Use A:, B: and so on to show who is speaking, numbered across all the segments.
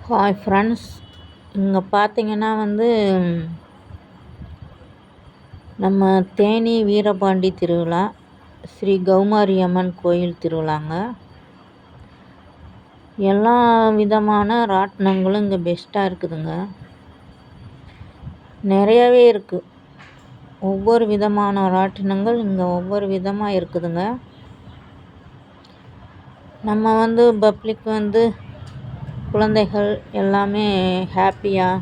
A: Hi friends, இங்கே பார்த்தீங்கன்னா நம்ம தேனி வீரபாண்டி திருவிழா, ஸ்ரீ கௌமாரி அம்மன் கோயில் திருவிழாங்க. எல்லா விதமான ராட்டினங்களும் இங்கே பெஸ்ட்டாக இருக்குதுங்க. நிறையவே இருக்குது. ஒவ்வொரு விதமான ராட்டினங்கள் இங்கே ஒவ்வொரு விதமாக இருக்குதுங்க. நம்ம பப்ளிக் குழந்தைகள் எல்லாமே ஹாப்பியாக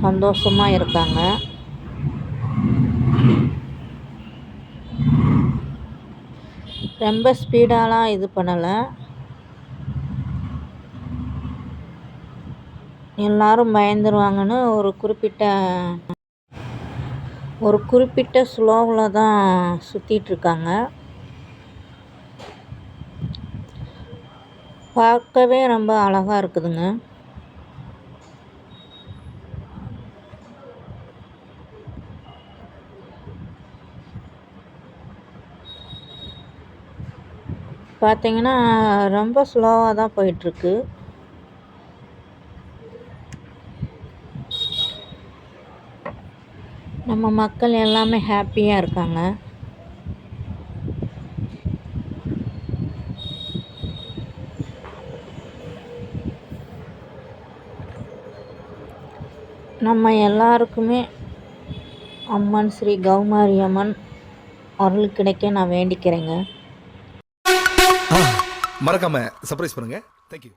A: சந்தோஷமாக இருக்காங்க. ரொம்ப ஸ்பீடாலாம் இது பண்ணலை. எல்லாரும் பயந்துருவாங்கன்னு ஒரு குறிப்பிட்ட ஸ்லோவில் தான் சுற்றிட்டுருக்காங்க. பார்க்கவே ரொம்ப அழகாக இருக்குதுங்க. பார்த்தீங்கன்னா ரொம்ப ஸ்லோவாக தான் போயிட்டுருக்கு. நம்ம மக்கள் எல்லாமே ஹாப்பியாக இருக்காங்க. நம்ம எல்லாருக்குமே அம்மன் ஸ்ரீ கௌமாரி அம்மன் அருள் கிடைக்க நான் வேண்டிக்கிறேங்க.
B: மறக்காம சர்ப்ரைஸ் பண்ணுங்க. தேங்க்யூ.